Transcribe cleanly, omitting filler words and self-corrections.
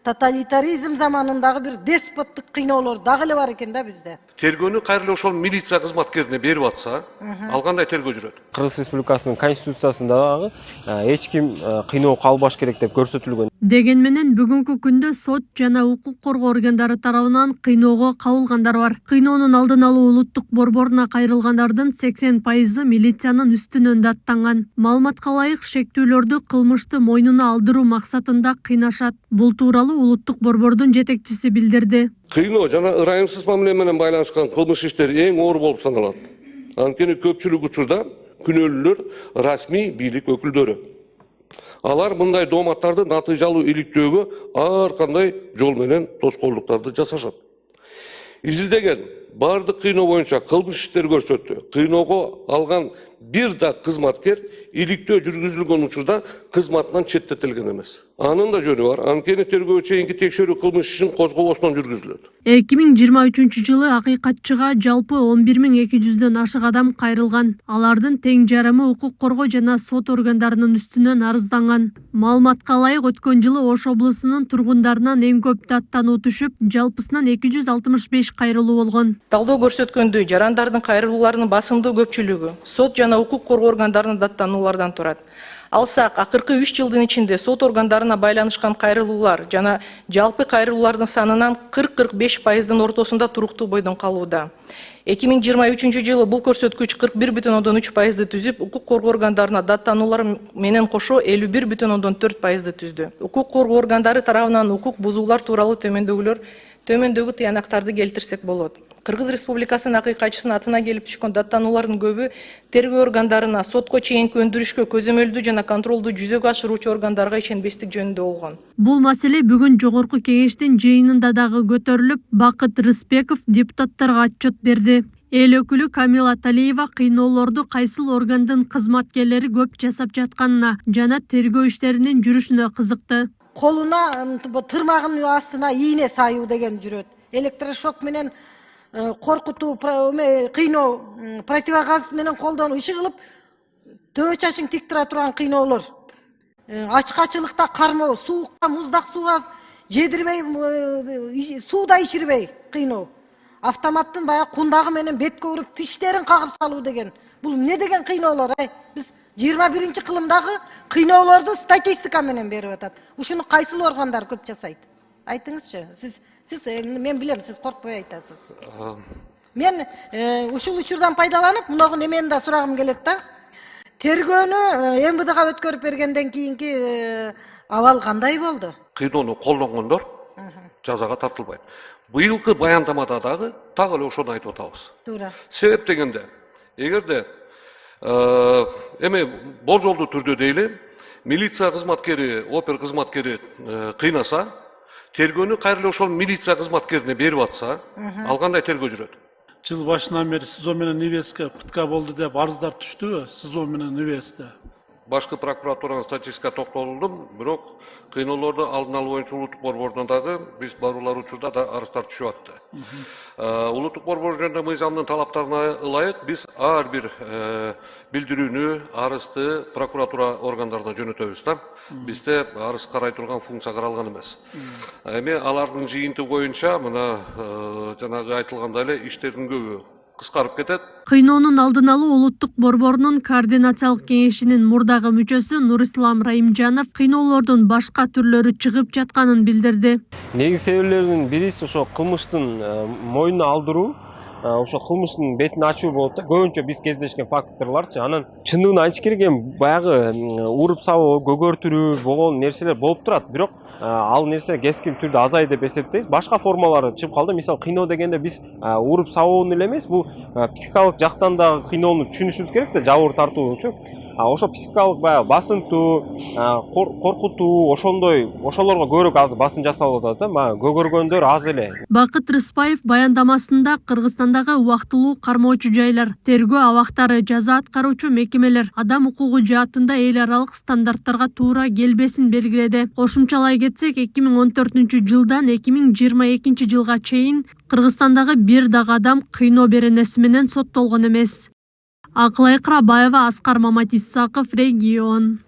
Тоталитаризм заманындагы бир деспоттук кыйноолор дагы эле бар экен да бизде. Тергөөнү кайра ошол милиция кызматкерине берип атса, ал кандай тергөө жүрөт? Кыргыз Республикасынын конституциясында дагы эч ким кыйноо калбаш керек деп көрсөтүлгөн. Деген менен бүгүнкү күндө сот жана укук коргоо органдары тарабынан кыйноого кабылгандар бар. Кыйноонун алдын алуу улуттук борборуна кайрылгандардын 80% милициянын үстүнөн даттанган. Маалыматка ылайык, шектүүлөрдү кылмышты мойнуна алдыруу максатында кыйнашат. Бул тууралуу улуттук борбордун жетекчиси билдирди. Кыйноо жана ырайымсыз мамиле менен байланышкан кылмыш иштери эң оор болуп саналат. Анткени көпчүлүк учурда күнөөлүүлөр расмий бийлик өкүлдөрү. Алар мындай дооматтарды натыйжалуу иликтөөгө ар кандай жол менен тоскоолдуктарды жасашат. Изилдеген бардык кыйноо боюнча кылмыш иштер көрсөттү. Кыйноого алган бир да кызматкер иликтөө жүргүзүлгөн учурда кызматынан четтетилген эмес. Анын да жөнү бар. Анткени тергөө чейинки текшерүү кылмыш ишин козгобостон жүргүзүлөт. 2023 жылы акыйкатчыга жалпы 11200дөн ашык адам кайрылган. Алардын тең жарымы укук коргоо жана сот органдарынын үстүнөн арызданган. Маалыматка ылайык, өткөн жылы Ош облусунун тургундарынан эң көп даттануу түшүп, жалпысынан 265 кайрылуу болгон. Талдоо көрсөткөндөй, жарандардын кайрылууларынын басымдуу көпчүлүгү сот жана укук коргоо органдарынын даттануулардан турат. Алсак, акыркы 3 жылдын ичинде сот органдарына байланышкан кайрылуулар жана жалпы кайрылуулардын санынан 40-45%дын ортосунда туруктуу бойдон калууда. 2023 жылы бул көрсөткүч 41,3%ды түзүп, укук коргоо органдарына даттануулар менен кошо 51,4%ды түздү. Укук коргоо органдары тарабынан укук бузуулар тууралуу төмөндөгү тыянактарды келтирсек болот. Кыргыз Республикасынын акыйкатчысынын атына келип түшкөн даттануулардын көбү тергөө органдарына, сотко чейинки өндүрүшкө, көзөмөлдүү жана контролду жүзөгө ашыруучу органдарга ишенбестик жөнүндө болгон. Бул маселе бүгүн жогорку кеңештин жыйынында дагы көтөрүлүп, Бакыт Рыспеков депутаттарга отчет берди. Эл өкүлү Камила Талиева кыйноолорду кайсыл органдын кызматкерлери көп жасап жатканына жана тергөө иштеринин жүрүшүнө кызыкты. Колуна тырмагынын астына ийне саюу деген жүрөт. Электрошок менен коркутуу, кыйноо, противогаз менен колдонуу иши кылып, төбө чачың тик тура турган кыйноолор. Ачкачылыкта кармоо, суукта, муздак сууга жедирбей, сууда ичирбей кыйноо. Автоматтын баягы кундагы менен бетке уруп, тиштерин кагып салуу деген. Бул эмне деген кыйноолор, Биз 21 кылымдагы кыйноолорду статистика менен берип атат. Ушуну кайсыл органдар көп жасайт? Айтыңызчы. Сиз мен билем, сиз коркпой айтасыз. Мен ушул учурдан пайдаланып, мунугу немени да сурагым келет да. Тергөөнү МВДга өткөрүп бергенден кийинки абал кандай болду? Кыйноону колдонгондор жазага тартылбайт. Быйылкы баяндамада дагы так эле ошону айтып атабыз. Туура. Себеп дегенде, эгерде эми болжолдуу түрдө дейли, милиция кызматкери, опер кызматкери кыйнаса, тергөөнү кайра эле ошол милиция кызматкерине берип атса, ал кандай тергөө жүрөт? Жыл башынан бери СИЗО менен ИВСке пытка болду деп арыздар түштүбү? СИЗО менен ИВСте. Башкы прокуратуранын статистикага токтолдум, бирок кыйноолорду алдын алуу боюнча улуттук борбордон дагы биз баруулар учурда да арыздар түшүп атты. Улуттук борбор жөнүндө мыйзамдын талаптарына ылайык биз ар бир билдирүүнү, арызды прокуратура органдарына жөнөтөбүз да. Бизде арыз карай турган функция каралган эмес. Эми алардын жыйынтыгы боюнча мына жанагы айтылгандай эле иштердин көбү кыскарып кетет. Кыйноонун алдын алуу улуттук борборунун координациялык кеңешинин мурдагы мүчөсү Нурислам Раимжанов кыйноолордун башка түрлөрү чыгып жатканын билдирди. Негизи себептердин бириси ошо кылмыштын мойнуна алдыруу, ошо кылмыштын бетин ачуу болот да. Көбүнчө биз кездешкен факторлорчу. Анан чындыгын айтыш керек, баягы уруп сабоо, көгөртүрүү болгон нерселер болуп турат, бирок ал нерсе кескин түрдө азайды деп эсептейбиз. Башка формалары чыгып калды. Мисалы, кыйноо дегенде биз уруп сабоону эле эмес, бул психикалык жактан да кыйноону түшүнүшүбүз керек да, жабыр тартуучу. Ошо психикалык баягы басынтуу, коркутуу, ошолорго көбүрөөк азыр басым жасалып атат да, көгөргөндөр аз эле. Бакыт Рыспаев баяндамасында Кыргызстандагы убактылуу кармоочу жайлар, тергөө абактары, жаза аткаруучу мекемелер адам укугу жаатында эл аралык стандарттарга туура келбесин белгиледи. Кошумчалай кетсек, 2014 жылдан 2022 жылга чейин Кыргызстандагы бир дагы адам кыйноо беренеси менен соттолгон эмес. Акылай Кырабаева, Аскар Маматисаков, Регион.